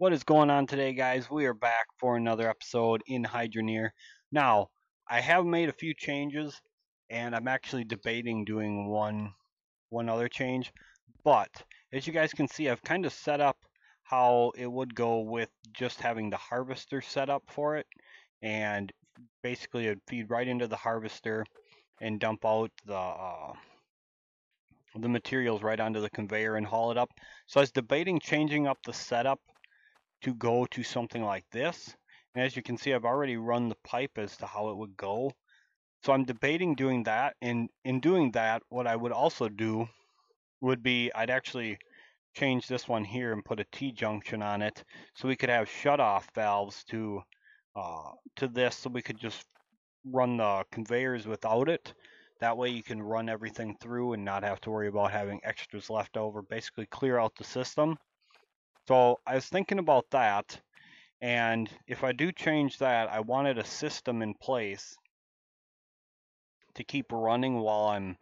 What is going on today, guys? We are back for another episode in Hydroneer. Now, I have made a few changes, and I'm actually debating doing one other change. But as you guys can see, I've kind of set up how it would go with just having the harvester set up for it, and basically it'd feed right into the harvester and dump out the materials right onto the conveyor and haul it up. So I was debating changing up the setup to go to something like this. And as you can see, I've already run the pipe as to how it would go. So I'm debating doing that. And in doing that, what I would also do would be I'd actually change this one here and put a T-junction on it so we could have shut-off valves to this so we could just run the conveyors without it. That way you can run everything through and not have to worry about having extras left over, basically clear out the system. So I was thinking about that. And if I do change that, I wanted a system in place to keep running while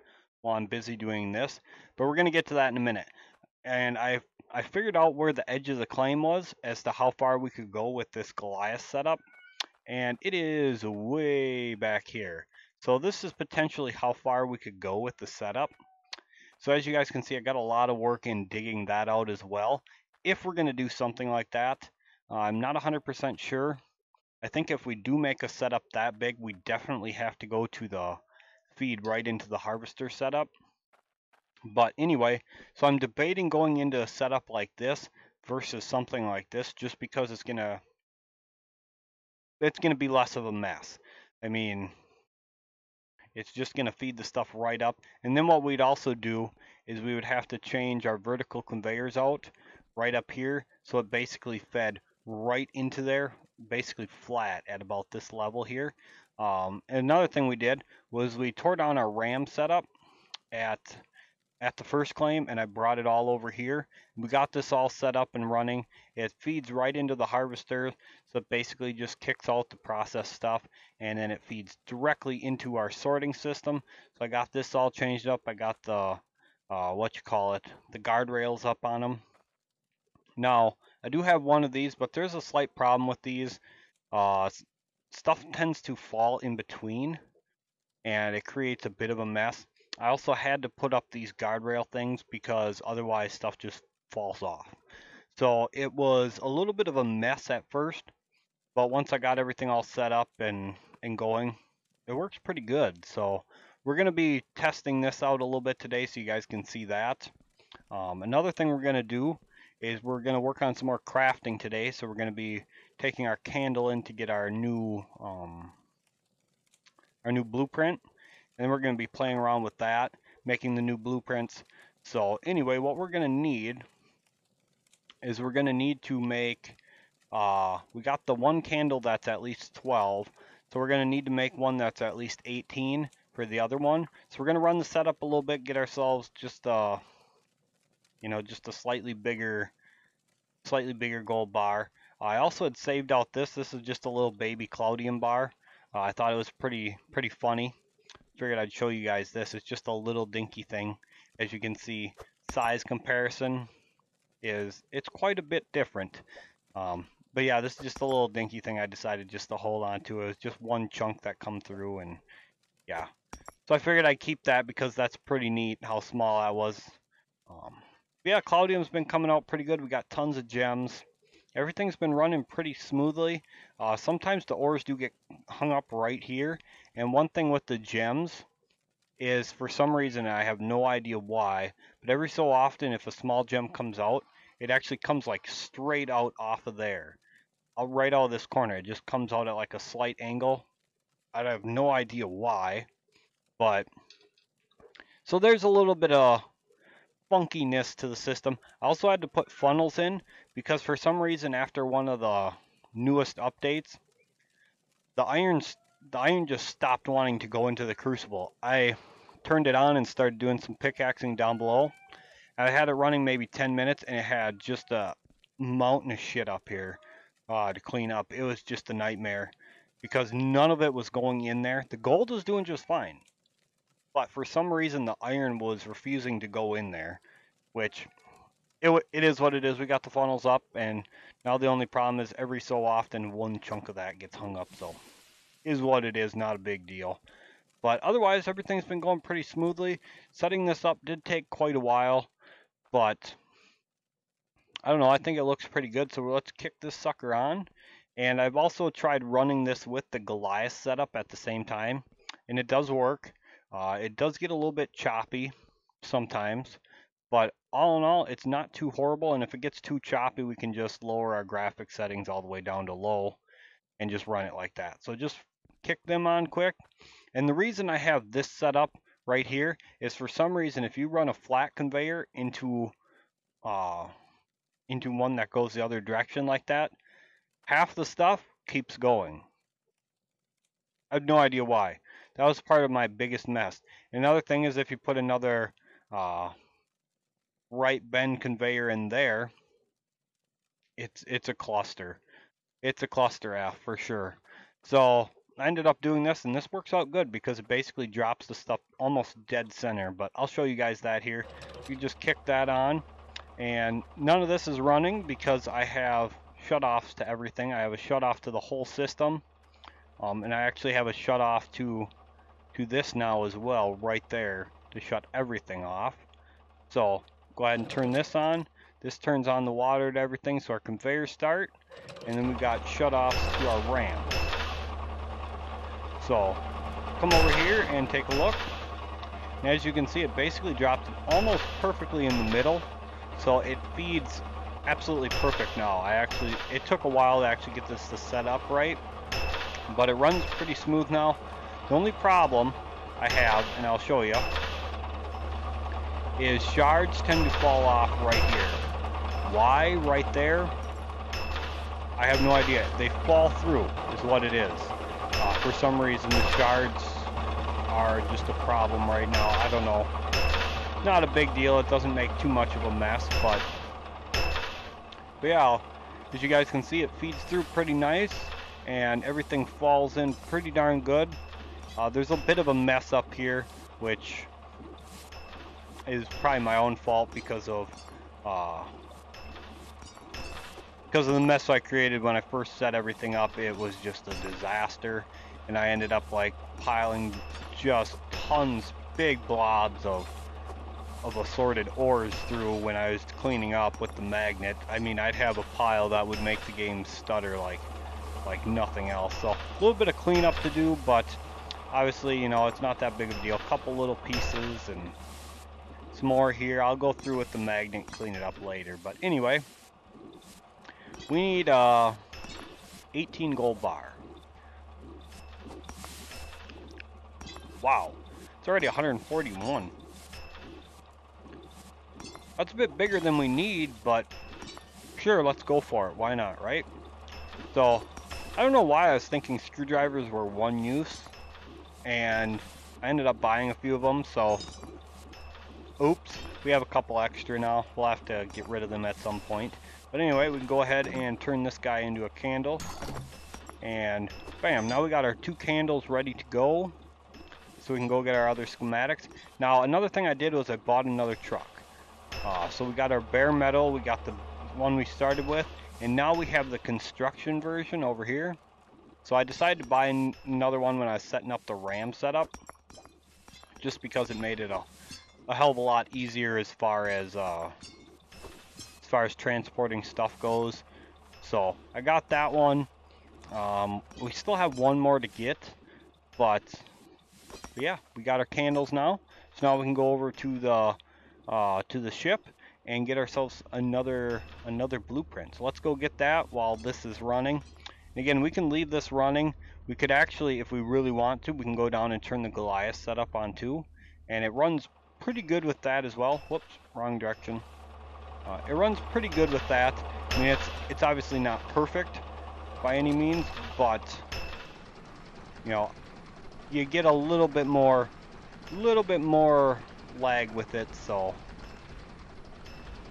I'm busy doing this. But we're gonna get to that in a minute. And I figured out where the edge of the claim was as to how far we could go with this Goliath setup, and it is way back here. So this is potentially how far we could go with the setup. So as you guys can see, I got a lot of work in digging that out as well. If we're gonna do something like that, I'm not 100% sure. I think if we do make a setup that big, we definitely have to go to the feed right into the harvester setup. But anyway, so I'm debating going into a setup like this versus something like this just because it's gonna be less of a mess. I mean, it's just gonna feed the stuff right up. And then what we'd also do is we would have to change our vertical conveyors out right up here so it basically fed right into there, basically flat at about this level here. And another thing we did was we tore down our RAM setup at at the first claim and I brought it all over here. We got this all set up and running. It feeds right into the harvester, so it basically just kicks out the processed stuff and then it feeds directly into our sorting system. So I got this all changed up. I got the the guardrails up on them. Now, I do have one of these, but there's a slight problem with these. Uh, Stuff tends to fall in between and it creates a bit of a mess. I also had to put up these guardrail things because otherwise stuff just falls off. So it was a little bit of a mess at first, but once I got everything all set up and going, it works pretty good. So we're going to be testing this out a little bit today so you guys can see that. Another thing we're going to do is we're going to work on some more crafting today. So we're going to be taking our candle in to get our new blueprint. And we're going to be playing around with that, making the new blueprints. So anyway, what we're going to need is we're going to need to make, we got the one candle that's at least 12. So we're going to need to make one that's at least 18 for the other one. So we're going to run the setup a little bit, get ourselves just just a slightly bigger gold bar. I also had saved out this. This is just a little baby Cloudium bar. I thought it was pretty funny. Figured I'd show you guys this. It's just a little dinky thing. As you can see, size comparison it's quite a bit different. But yeah, this is just a little dinky thing I decided just to hold on to. It was just one chunk that come through, and yeah. So I figured I'd keep that because that's pretty neat how small that was. Yeah, Cloudium's been coming out pretty good. We got tons of gems. Everything's been running pretty smoothly. Sometimes the ores do get hung up right here. And one thing with the gems is for some reason, I have no idea why, but every so often if a small gem comes out, it actually comes like straight out off of there. Right out of this corner. It just comes out at like a slight angle. I have no idea why, but so there's a little bit of funkiness to the system. I also had to put funnels in because for some reason after one of the newest updates, the iron the iron just stopped wanting to go into the crucible. I turned it on and started doing some pickaxing down below. I had it running maybe 10 minutes and it had just a mountain of shit up here to clean up. It was just a nightmare because none of it was going in there. The gold was doing just fine, but for some reason the iron was refusing to go in there, which it is what it is. We got the funnels up, and now the only problem is every so often one chunk of that gets hung up. So is what it is, not a big deal. But otherwise, everything's been going pretty smoothly. Setting this up did take quite a while, but I don't know. I think it looks pretty good. So let's kick this sucker on. And I've also tried running this with the Goliath setup at the same time, and it does work. It does get a little bit choppy sometimes, but all in all, it's not too horrible. And if it gets too choppy, we can just lower our graphic settings all the way down to low and just run it like that. So just kick them on quick. And the reason I have this set up right here is for some reason, if you run a flat conveyor uh, into one that goes the other direction like that, half the stuff keeps going. I have no idea why. That was part of my biggest mess. Another thing is if you put another uh, right bend conveyor in there, it's a cluster. It's a cluster F for sure. So I ended up doing this, and this works out good because it basically drops the stuff almost dead center. But I'll show you guys that here. You just kick that on, and none of this is running because I have shutoffs to everything. I have a shutoff to the whole system, and I actually have a shutoff to this now as well, right there, to shut everything off. So go ahead and turn this on. This turns on the water to everything, so our conveyors start, and then we got shutoffs to our rams. So come over here and take a look. And as you can see, it basically drops it almost perfectly in the middle. So it feeds absolutely perfect now. It took a while to actually get this to set up right, but it runs pretty smooth now. The only problem I have, and I'll show you, is shards tend to fall off right here. Why right there? I have no idea. They fall through is what it is. For some reason the shards are just a problem right now. I don't know. Not a big deal. It doesn't make too much of a mess, but yeah, as you guys can see, it feeds through pretty nice and everything falls in pretty darn good. There's a bit of a mess up here, which is probably my own fault because of the mess I created when I first set everything up. It was just a disaster, and I ended up like piling just tons, big blobs of assorted ores through when I was cleaning up with the magnet. I mean, I'd have a pile that would make the game stutter like nothing else. So a little bit of cleanup to do, but obviously, you know, it's not that big of a deal. A couple little pieces and some more here. I'll go through with the magnet, clean it up later. But anyway, we need 18 gold bar. Wow, it's already 141. That's a bit bigger than we need, but sure, let's go for it. Why not, right? So I don't know why I was thinking screwdrivers were one use, and I ended up buying a few of them. So oops, we have a couple extra now. We'll have to get rid of them at some point. But anyway, we can go ahead and turn this guy into a candle. And bam, now we got our 2 candles ready to go. So we can go get our other schematics. Now, another thing I did was I bought another truck. So we got our bare metal, we got the one we started with, and now we have the construction version over here. So I decided to buy another one when I was setting up the RAM setup, just because it made it a hell of a lot easier as far as transporting stuff goes. So I got that one. We still have one more to get, but yeah, we got our candles now. So now we can go over to the ship and get ourselves another blueprint. So let's go get that while this is running. And again, we can leave this running. We could actually, if we really want to, we can go down and turn the Goliath setup on too, and it runs pretty good with that as well. Whoops, wrong direction. It runs pretty good with that. I mean, it's obviously not perfect by any means, but you know, you get a little bit more lag with it. So,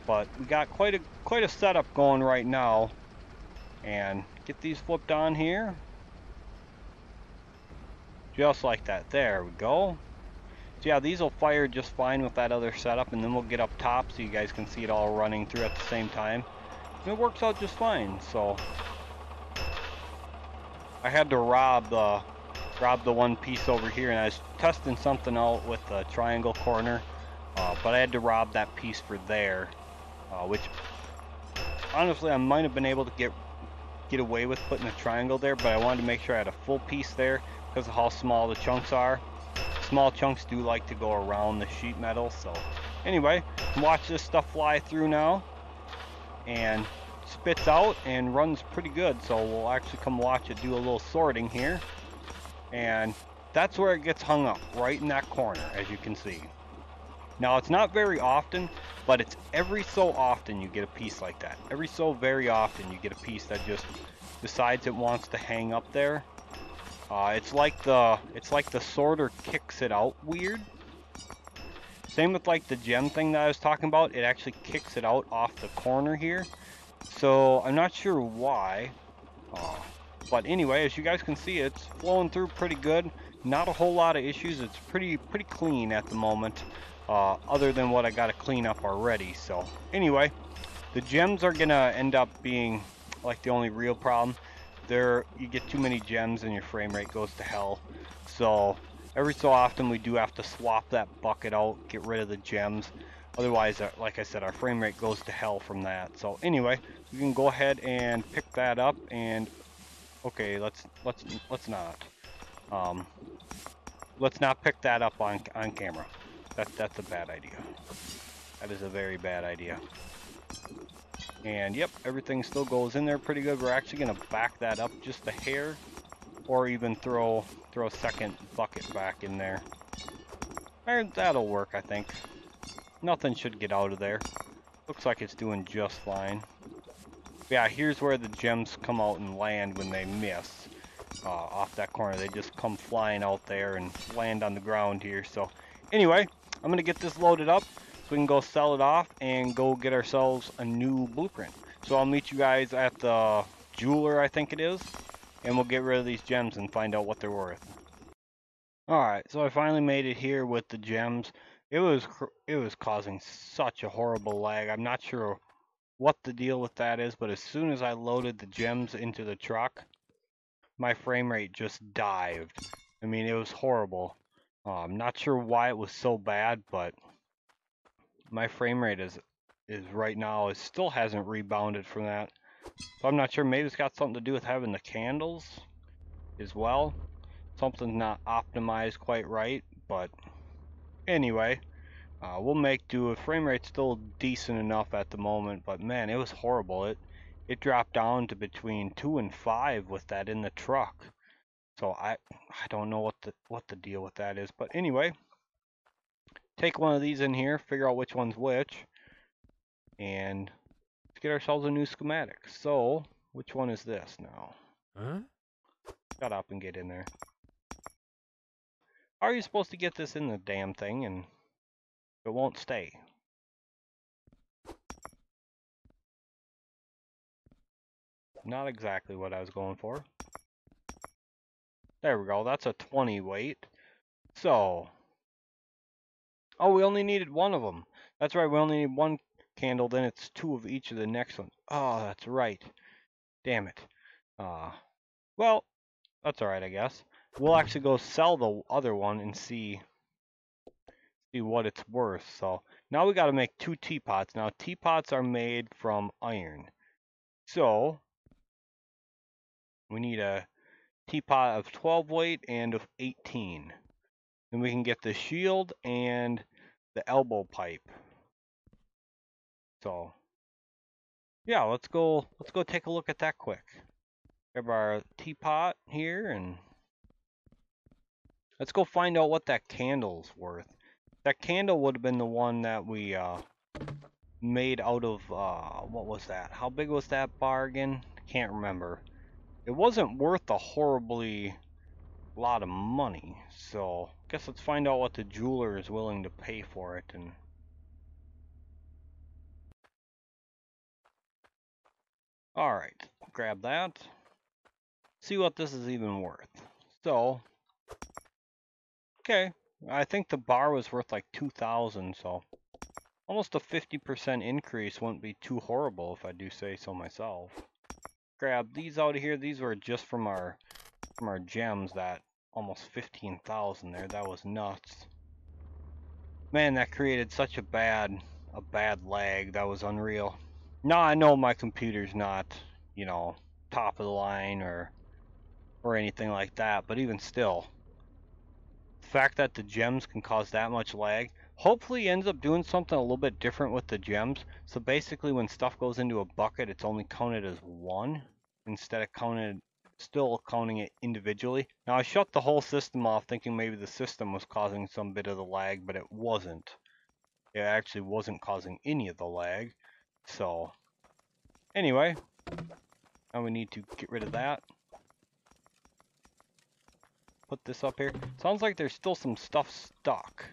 but we got quite a setup going right now, and get these flipped on here, just like that. There we go. So yeah, these will fire just fine with that other setup, and then we'll get up top so you guys can see it all running through at the same time. And it works out just fine. So I had to rob the one piece over here, and I was testing something out with the triangle corner, but I had to rob that piece for there, which honestly I might have been able to get away with putting a triangle there, but I wanted to make sure I had a full piece there because of how small the chunks are. Small chunks do like to go around the sheet metal. So anyway, watch this stuff fly through now, and spits out and runs pretty good. So we'll actually come watch it do a little sorting here, and that's where it gets hung up, right in that corner, as you can see. Now it's not very often, but it's every so often you get a piece like that. Every so very often you get a piece that just decides it wants to hang up there. It's like the sorter kicks it out weird. Same with like the gem thing that I was talking about. It actually kicks it out off the corner here. So I'm not sure why. But anyway, as you guys can see, it's flowing through pretty good. Not a whole lot of issues. It's pretty clean at the moment, other than what I got to clean up already. So anyway, the gems are gonna end up being like the only real problem. You get too many gems and your frame rate goes to hell. So every so often we do have to swap that bucket out, get rid of the gems. Otherwise, like I said, our frame rate goes to hell from that. So anyway, we can go ahead and pick that up, and okay, let's not. Let's not pick that up on camera. That's a bad idea. That is a very bad idea. And yep, everything still goes in there pretty good. We're actually gonna back that up just a hair, or even throw a second bucket back in there. And that'll work, I think. Nothing should get out of there. Looks like it's doing just fine. Yeah, here's where the gems come out and land when they miss. Off that corner, they just come flying out there and land on the ground here. So anyway, I'm gonna get this loaded up so we can go sell it off and go get ourselves a new blueprint. So I'll meet you guys at the jeweler, I think it is, and we'll get rid of these gems and find out what they're worth. Alright, so I finally made it here with the gems. It was causing such a horrible lag. I'm not sure what the deal with that is, but as soon as I loaded the gems into the truck, my frame rate just dived. I mean, it was horrible. I'm not sure why it was so bad, but my frame rate is right now, it still hasn't rebounded from that. So I'm not sure, maybe it's got something to do with having the candles as well. Something's not optimized quite right, but anyway, we'll make do. Frame rate's still decent enough at the moment, but man, it was horrible. It dropped down to between 2 and 5 with that in the truck. So I don't know what the deal with that is, but anyway, take one of these in here, figure out which one's which, and let's get ourselves a new schematic. So which one is this now? Huh? Shut up and get in there. How are you supposed to get this in the damn thing and it won't stay? Not exactly what I was going for. There we go, that's a 20 weight. So, oh, we only needed one of them. That's right, we only need one candle, then it's 2 of each of the next ones. Oh, that's right. Damn it. Well, that's alright, I guess. We'll actually go sell the other one and see what it's worth. So, now we gotta make 2 teapots. Now, teapots are made from iron. So, we need a teapot of 12 weight and of 18. Then we can get the shield and the elbow pipe. So, yeah, let's go take a look at that quick. Grab our teapot here and let's go find out what that candle's worth. That candle would have been the one that we made out of what was that? How big was that bargain? Can't remember. It wasn't worth a horribly lot of money. So, I guess let's find out what the jeweler is willing to pay for it. And alright, grab that. See what this is even worth. So, okay, I think the bar was worth like 2,000, so almost a 50% increase wouldn't be too horrible if I do say so myself. Grab these out of here. These were just from our gems. That almost 15,000 there. That was nuts. Man, that created such a bad lag. That was unreal. Now I know my computer's not, you know, top of the line or anything like that, but even still, the fact that the gems can cause that much lag, hopefully he ends up doing something a little bit different with the gems. So basically when stuff goes into a bucket, it's only counted as one instead of still counting it individually. Now I shut the whole system off thinking maybe the system was causing some bit of the lag, but it wasn't. It actually wasn't causing any of the lag. So anyway, now we need to get rid of that. Put this up here. Sounds like there's still some stuff stuck.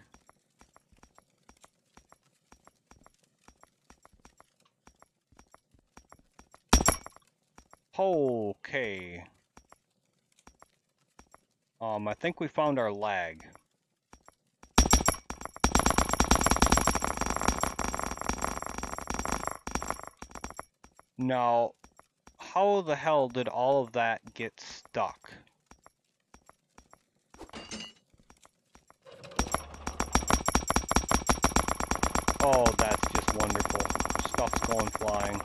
Okay. I think we found our lag. Now, how the hell did all of that get stuck? Oh, that's just wonderful. Stuff's going flying.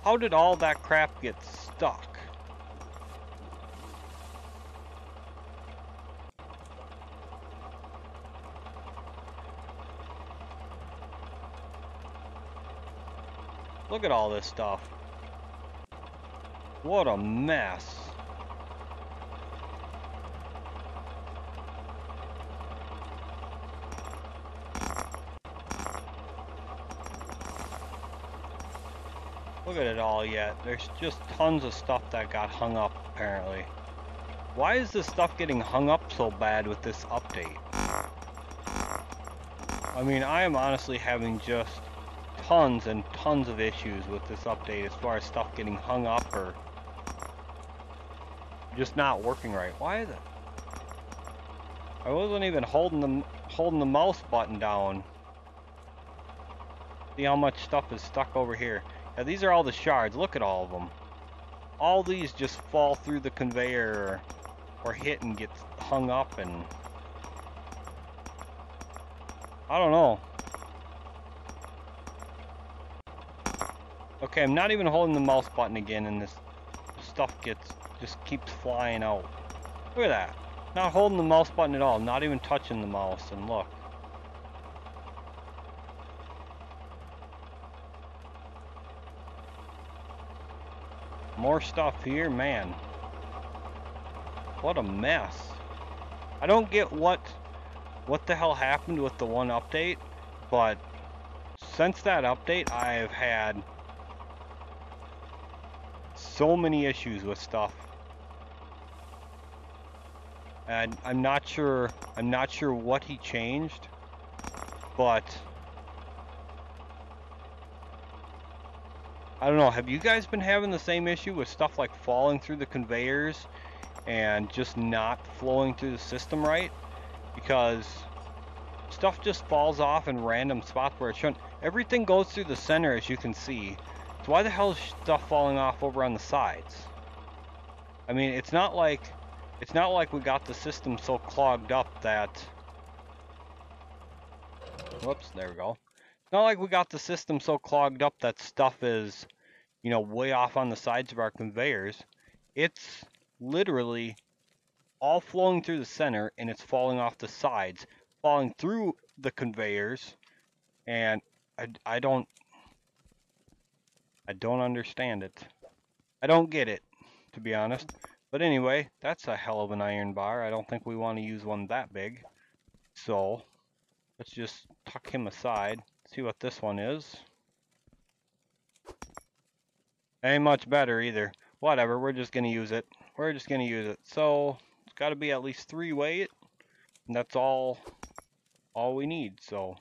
How did all that crap get stuck? Look at all this stuff. What a mess. Look at it all yet. There's just tons of stuff that got hung up, apparently. Why is this stuff getting hung up so bad with this update? I mean, I am honestly having just tons and tons of issues with this update as far as stuff getting hung up or just not working right. Why is it? I wasn't even holding the mouse button down. See how much stuff is stuck over here. Yeah, these are all the shards. Look at all of them. All these just fall through the conveyor or hit and get hung up, and I don't know. Okay, I'm not even holding the mouse button again, and this stuff just keeps flying out. Look at that. Not holding the mouse button at all, not even touching the mouse, and look. More stuff here, man. What a mess. I don't get what the hell happened with the one update, but since that update, I've had so many issues with stuff. And I'm not sure what he changed, but I don't know. Have you guys been having the same issue with stuff like falling through the conveyors and just not flowing through the system right? Because stuff just falls off in random spots where it shouldn't. Everything goes through the center, as you can see. So why the hell is stuff falling off over on the sides? I mean, it's not like we got the system so clogged up that... Whoops, there we go. It's not like we got the system so clogged up that stuff is, you know, way off on the sides of our conveyors. It's literally all flowing through the center, and it's falling off the sides, falling through the conveyors, and I don't understand it. I don't get it, to be honest. But anyway, that's a hell of an iron bar. I don't think we want to use one that big. So let's just tuck him aside, see what this one is. Ain't much better either. Whatever, we're just gonna use it. We're just gonna use it. So it's gotta be at least 3 weight, and that's all we need. So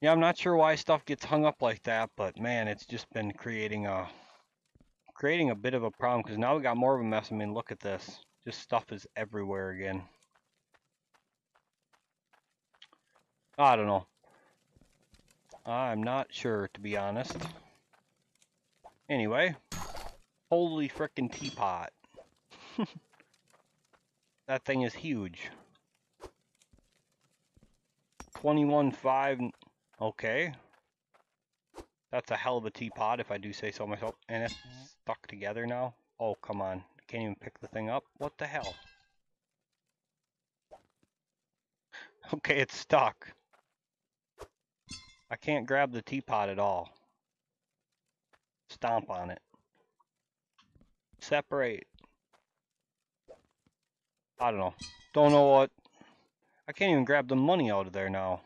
yeah, I'm not sure why stuff gets hung up like that, but man, it's just been creating a creating a bit of a problem because now we got more of a mess. I mean, look at this. Just stuff is everywhere again. I don't know. I'm not sure, to be honest. Anyway, holy frickin' teapot. That thing is huge. 21.5. Okay. That's a hell of a teapot, if I do say so myself. And it's stuck together now. Oh, come on. I can't even pick the thing up. What the hell? Okay, it's stuck. I can't grab the teapot at all. Stomp on it. Separate. I don't know. Don't know what. I can't even grab the money out of there now.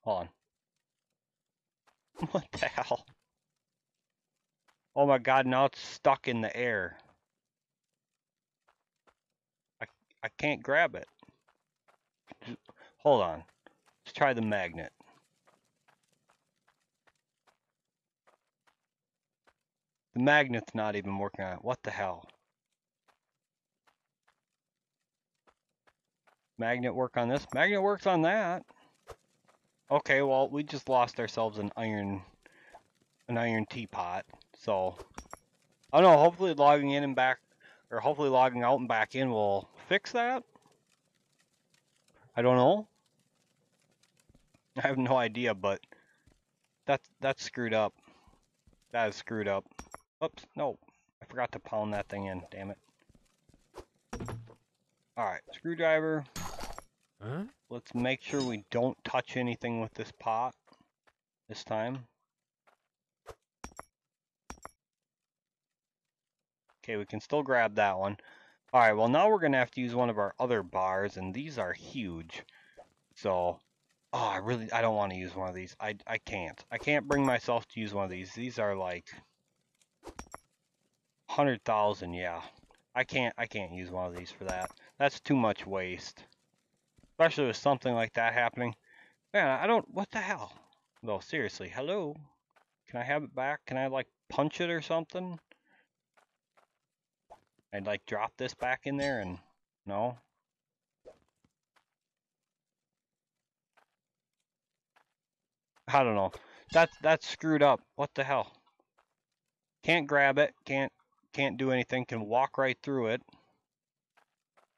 Hold on. What the hell? Oh my god, now it's stuck in the air. I can't grab it. Hold on. Let's try the magnet. The magnet's not even working on it. What the hell? Magnet work on this? Magnet works on that. Okay, well, we just lost ourselves an iron teapot. So, I don't know, hopefully logging in and back, or hopefully logging out and back in will fix that. I don't know. I have no idea, but that's screwed up. That is screwed up. Oops, no. I forgot to pound that thing in, damn it. Alright, screwdriver. Huh? Let's make sure we don't touch anything with this pot this time. Okay, we can still grab that one. Alright, well now we're going to have to use one of our other bars, and these are huge. So, oh, I don't want to use one of these. I can't. I can't bring myself to use one of these. These are like 100,000, yeah. I can't use one of these for that. That's too much waste. Especially with something like that happening. Man, what the hell? No, seriously, hello? Can I have it back? Can I, like, punch it or something? I'd, like, drop this back in there and... No? I don't know. That's screwed up. What the hell? Can't grab it. Can't do anything. Can walk right through it.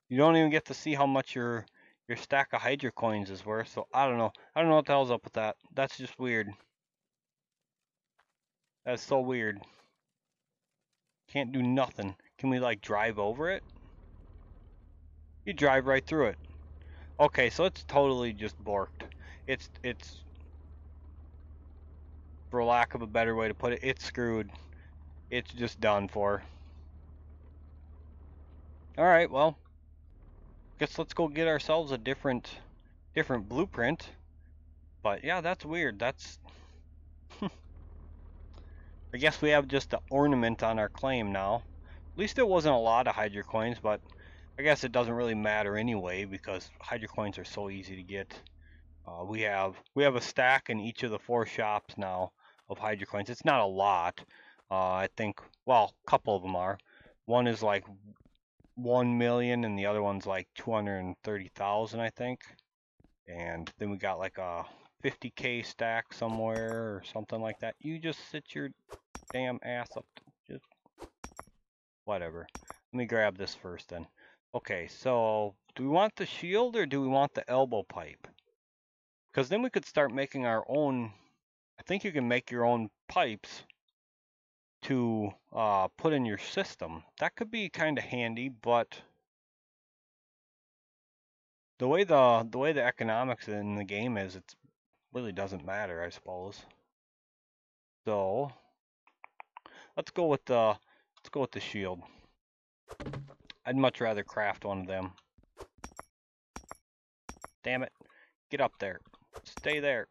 You don't even get to see how much your stack of Hydro coins is worth. So I don't know. I don't know what the hell's up with that. That's just weird. That's so weird. Can't do nothing. Can we like drive over it? You drive right through it. Okay, so it's totally just borked. It's for lack of a better way to put it, it's screwed. It's just done for. Alright, well. Guess let's go get ourselves a different blueprint. But yeah, that's weird. That's I guess we have just an ornament on our claim now. At least it wasn't a lot of Hydro coins, but I guess it doesn't really matter anyway because Hydro coins are so easy to get. We have a stack in each of the 4 shops now of Hydro coins. It's not a lot. I think, well, a couple of them are. One is like 1 million and the other one's like 230,000, I think. And then we got like a 50k stack somewhere or something like that. You just sit your damn ass up. Just whatever. Let me grab this first then. Okay, so do we want the shield or do we want the elbow pipe? Because then we could start making our own. I think you can make your own pipes to put in your system. That could be kind of handy, but the way the economics in the game is, it really doesn't matter, I suppose. So let's go with the shield. I'd much rather craft one of them. Damn it. Get up there. Stay there.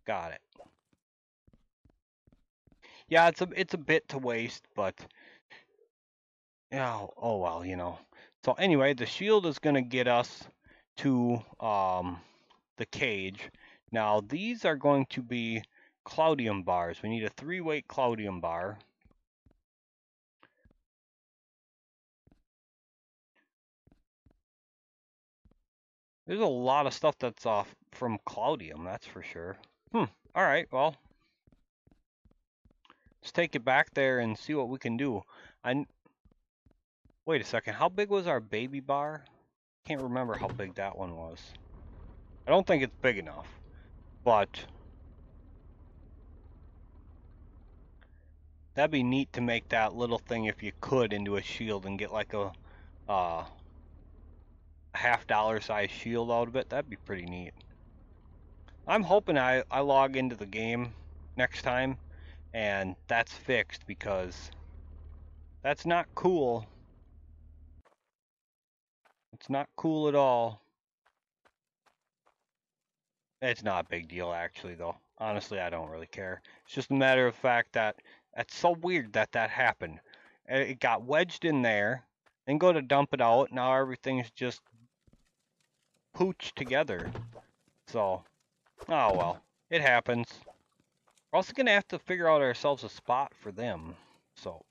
Got it. Yeah, it's a bit to waste, but yeah, oh well, you know. So anyway, the shield is going to get us to the cage. Now these are going to be Cloudium bars. We need a 3-weight Cloudium bar. There's a lot of stuff that's off from Cloudium, that's for sure. Alright, well. Let's take it back there and see what we can do. Wait a second, how big was our baby bar? Can't remember how big that one was. I don't think it's big enough, but that'd be neat to make that little thing, if you could, into a shield and get like a $50 size shield out of it. That'd be pretty neat. I'm hoping I log into the game next time and that's fixed, because that's not cool. It's not cool at all. It's not a big deal, actually, though. Honestly, I don't really care. It's just a matter of fact that that's so weird that that happened. It got wedged in there, then go to dump it out. Now everything's just pooched together. So, oh well, it happens. We're also gonna have to figure out ourselves a spot for them. So,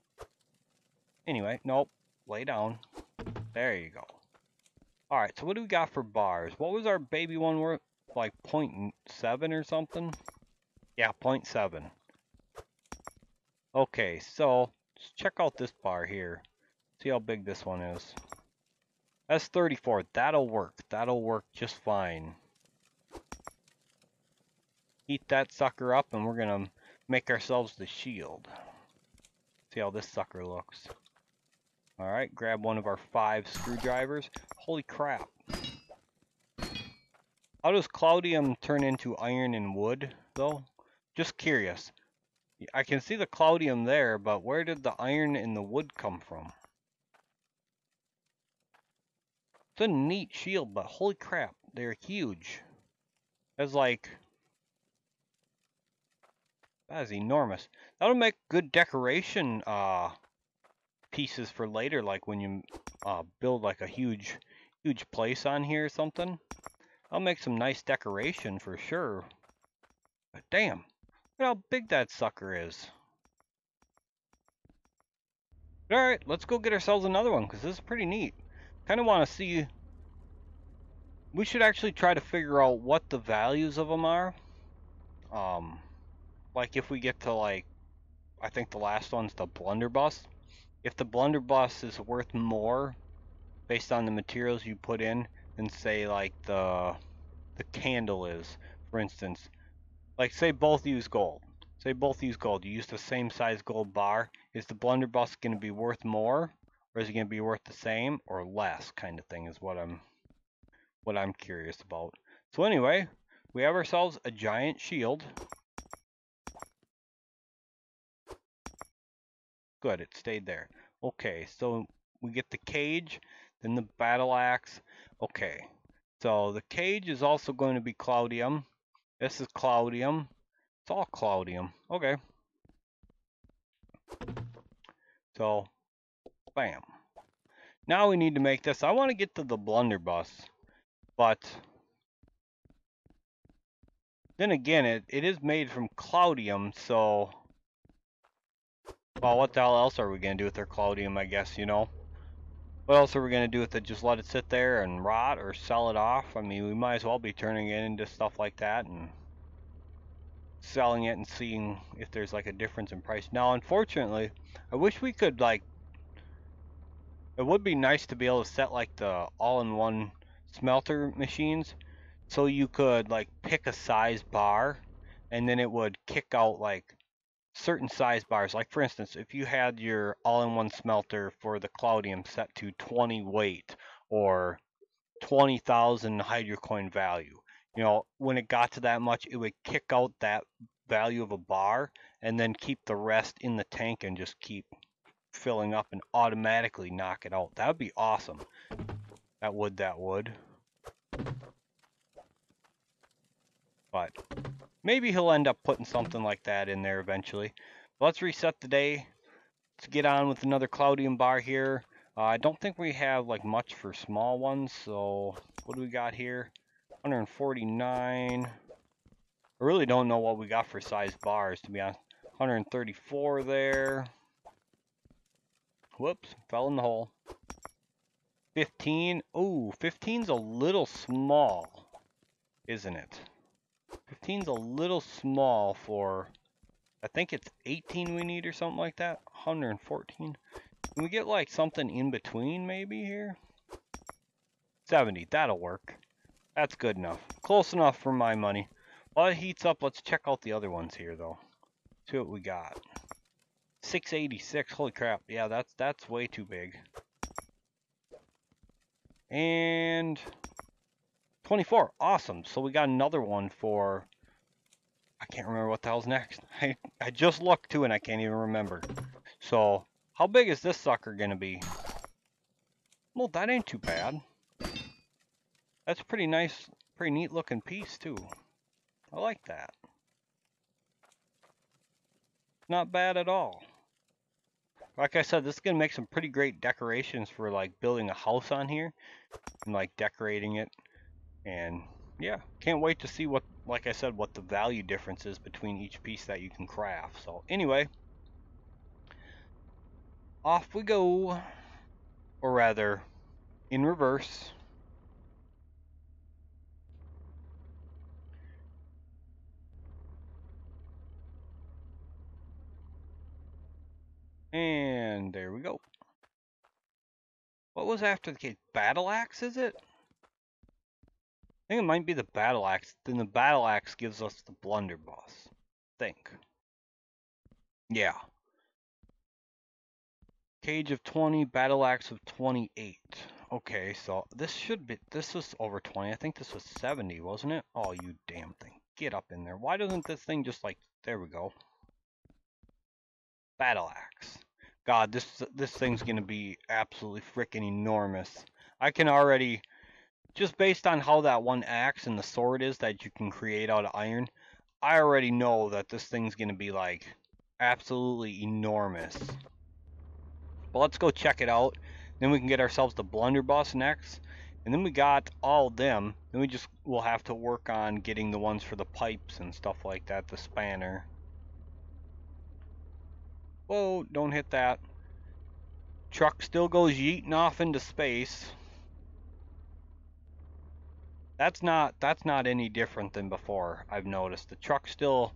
anyway, nope. Lay down. There you go. Alright, so what do we got for bars? What was our baby one worth? Like 0.7 or something? Yeah, 0.7. Okay, so let's check out this bar here. See how big this one is. That's 34. That'll work. That'll work just fine. Heat that sucker up and we're gonna make ourselves the shield. See how this sucker looks. Alright, grab one of our 5 screwdrivers. Holy crap. How does Cloudium turn into iron and wood, though? Just curious. I can see the Cloudium there, but where did the iron and the wood come from? It's a neat shield, but holy crap, they're huge. That's like... that is enormous. That'll make good decoration pieces for later, like when you build like a huge place on here or something. I'll make some nice decoration for sure. But damn, look how big that sucker is. Alright, let's go get ourselves another one, because this is pretty neat. Kind of want to see... we should actually try to figure out what the values of them are. Like if we get to like... I think the last one's the blunderbuss. If the blunderbuss is worth more based on the materials you put in than say like the candle is, for instance. Like say both use gold. Say both use gold. You use the same size gold bar. Is the blunderbuss going to be worth more, or is it going to be worth the same or less? Kind of thing is what I'm curious about. So anyway, we have ourselves a giant shield. Good, it stayed there. Okay, so we get the cage, then the battle axe. Okay, so the cage is also going to be Cloudium. This is Cloudium. It's all Cloudium. Okay. So, bam. Now we need to make this. I want to get to the blunderbuss, but then again, it is made from Cloudium, so... well, what the hell else are we going to do with our Cloudium, I guess, you know? What else are we going to do with it? Just let it sit there and rot or sell it off? I mean, we might as well be turning it into stuff like that and selling it and seeing if there's like a difference in price. Now, unfortunately, I wish we could like... it would be nice to be able to set like the all-in-one smelter machines, so you could like pick a size bar and then it would kick out like certain size bars. Like for instance, if you had your all-in-one smelter for the Cloudium set to 20 weight or 20,000 hydrocoin value, you know, when it got to that much, it would kick out that value of a bar and then keep the rest in the tank and just keep filling up and automatically knock it out. That would be awesome. That would. But maybe he'll end up putting something like that in there eventually. Let's reset the day. Let's get on with another Cloudium bar here. I don't think we have like much for small ones, so what do we got here? 149. I really don't know what we got for size bars, to be honest. 134 there. Whoops, fell in the hole. 15. Ooh, 15's a little small, isn't it? 15's a little small for, I think it's 18 we need or something like that. 114. Can we get like something in between maybe here? 70, that'll work. That's good enough. Close enough for my money. While it heats up, let's check out the other ones here though. See what we got. 686, holy crap. Yeah, that's way too big. And 24, awesome. So we got another one for, I can't remember what the hell's next. I just looked too and I can't even remember. So, how big is this sucker gonna be? Well, that ain't too bad. That's pretty nice, pretty neat looking piece too. I like that. Not bad at all. Like I said, this is gonna make some pretty great decorations for like building a house on here and like decorating it. And yeah, can't wait to see what, like I said, what the value difference is between each piece that you can craft. So anyway, off we go, or rather, in reverse. And there we go. What was after the case? Battle axe, is it? I think it might be the battle axe. Then the battle axe gives us the blunderbuss. Think. Yeah. Cage of 20, battle axe of 28. Okay, so this should be, this was over 20. I think this was 70, wasn't it? Oh, you damn thing. Get up in there. Why doesn't this thing just like, there we go. Battle axe. God, this thing's gonna be absolutely freaking enormous. I can already, just based on how that one axe and the sword is that you can create out of iron, I already know that this thing's gonna be like absolutely enormous. But let's go check it out. Then we can get ourselves the blunderbuss next. And then we got all them. Then we'll have to work on getting the ones for the pipes and stuff like that, the spanner. Whoa, don't hit that. Truck still goes yeeting off into space. That's not any different than before, I've noticed. The truck still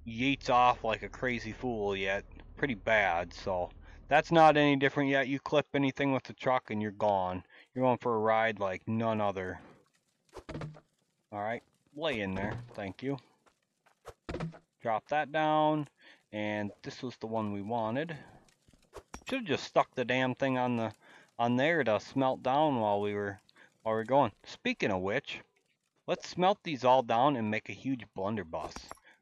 yeets off like a crazy fool yet. Pretty bad, so that's not any different yet. You clip anything with the truck and you're gone. You're going for a ride like none other. Alright, lay in there. Thank you. Drop that down. And this was the one we wanted. Should have just stuck the damn thing on there to smelt down while we're going. Speaking of which, let's smelt these all down and make a huge blunderbuss.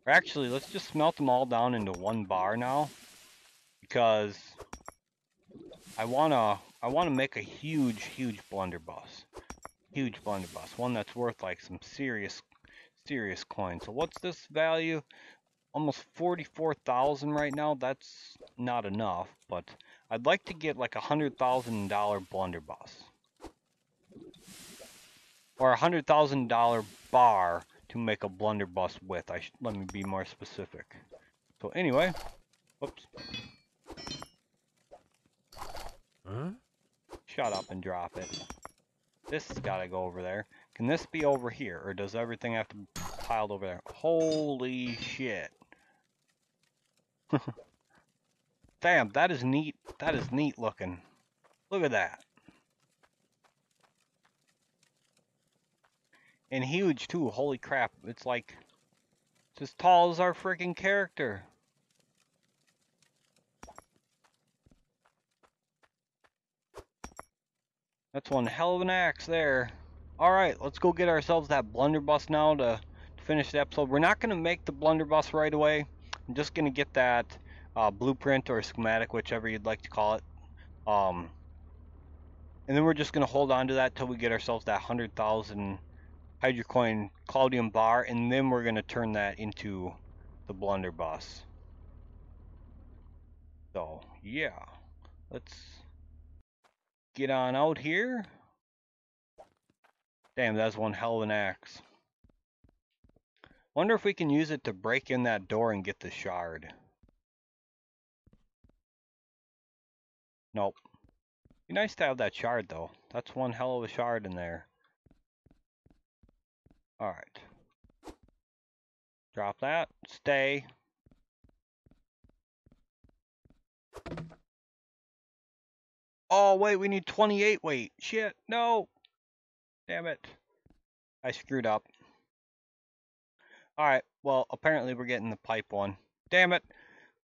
Or actually, let's just smelt them all down into one bar now. Because I wanna make a huge blunderbuss. Huge blunderbuss. One that's worth like some serious coin. So what's this value? Almost 44,000 right now. That's not enough, but I'd like to get like $100,000 blunderbuss. Or $100,000 bar to make a blunderbuss with. Let me be more specific. So anyway, whoops. Huh? Shut up and drop it. This has got to go over there. Can this be over here, or does everything have to be piled over there? Holy shit. Damn, that is neat. That is neat looking. Look at that. And huge too, holy crap. It's like, it's as tall as our freaking character. That's one hell of an axe there. Alright, let's go get ourselves that blunderbuss now to finish the episode. We're not going to make the blunderbuss right away. I'm just going to get that blueprint or schematic, whichever you'd like to call it. And then we're just going to hold on to that till we get ourselves that 100,000 Hydrocoin Cloudium bar, and then we're going to turn that into the blunderbuss. So, yeah. Let's get on out here. Damn, that's one hell of an axe. Wonder if we can use it to break in that door and get the shard. Nope. Be nice to have that shard though. That's one hell of a shard in there. Alright. Drop that. Stay. Oh, wait, we need 28 weight. Shit, no. Damn it. I screwed up. Alright, well, apparently we're getting the pipe one. Damn it.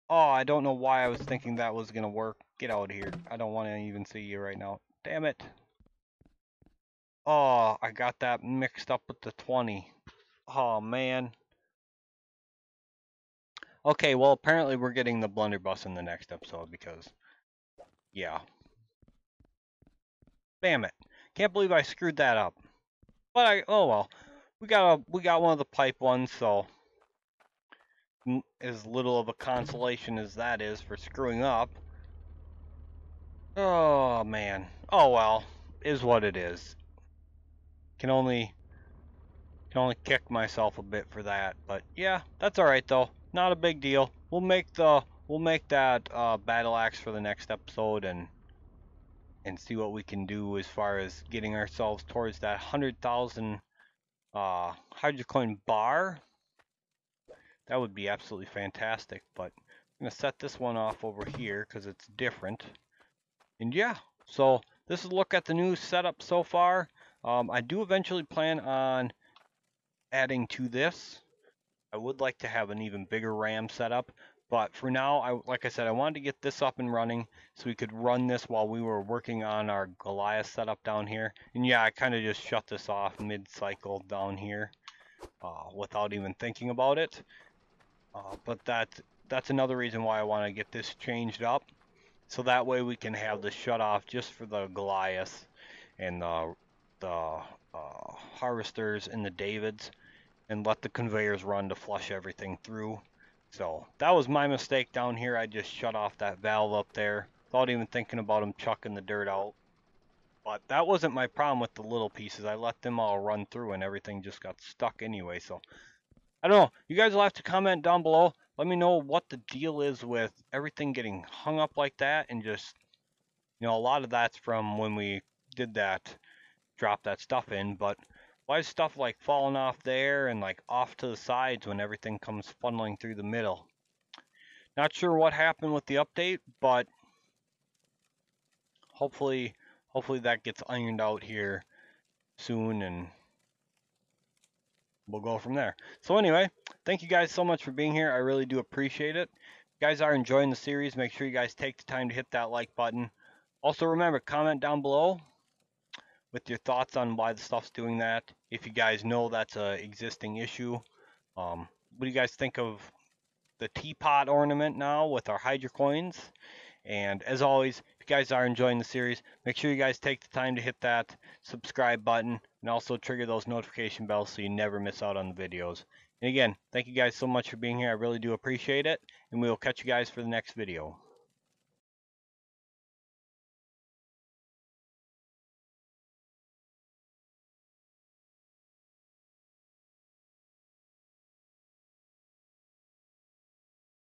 Oh, I don't know why I was thinking that was gonna work. Get out of here. I don't want to even see you right now. Damn it. Oh, I got that mixed up with the 20. Oh, man. Okay, well, apparently we're getting the blunderbuss in the next episode because, yeah. Damn it. Can't believe I screwed that up. But oh well. We got one of the pipe ones, so as little of a consolation as that is for screwing up. Oh man. Oh well. Is what it is. Can only kick myself a bit for that. But yeah, that's alright though. Not a big deal. We'll make that battle axe for the next episode and see what we can do as far as getting ourselves towards that 100,000 hydrocoin bar. That would be absolutely fantastic, but I'm going to set this one off over here because it's different. And yeah, so this is a look at the new setup so far. I do eventually plan on adding to this. I would like to have an even bigger RAM setup, but for now, like I said, I wanted to get this up and running so we could run this while we were working on our Goliath setup down here. And yeah, I kind of just shut this off mid-cycle down here without even thinking about it. But that's another reason why I want to get this changed up, so that way we can have the shut off just for the Goliath and the harvesters and the Davids, and let the conveyors run to flush everything through. So that was my mistake down here. I just shut off that valve up there without even thinking about them chucking the dirt out. But that wasn't my problem with the little pieces. I let them all run through and everything just got stuck anyway. So I don't know. You guys will have to comment down below. Let me know what the deal is with everything getting hung up like that, and just, a lot of that's from when we did that, drop that stuff in, but why is stuff like falling off there and like off to the sides when everything comes funneling through the middle? Not sure what happened with the update, but hopefully that gets ironed out here soon, and we'll go from there. So anyway, thank you guys so much for being here. I really do appreciate it. If you guys are enjoying the series, make sure you guys take the time to hit that like button. Also remember, comment down below with your thoughts on why the stuff's doing that. If you guys know that's a existing issue. What do you guys think of the teapot ornament now with our Hydro coins? And as always, if you guys are enjoying the series, make sure you guys take the time to hit that subscribe button and also trigger those notification bells so you never miss out on the videos. And again, thank you guys so much for being here. I really do appreciate it, and we will catch you guys for the next video.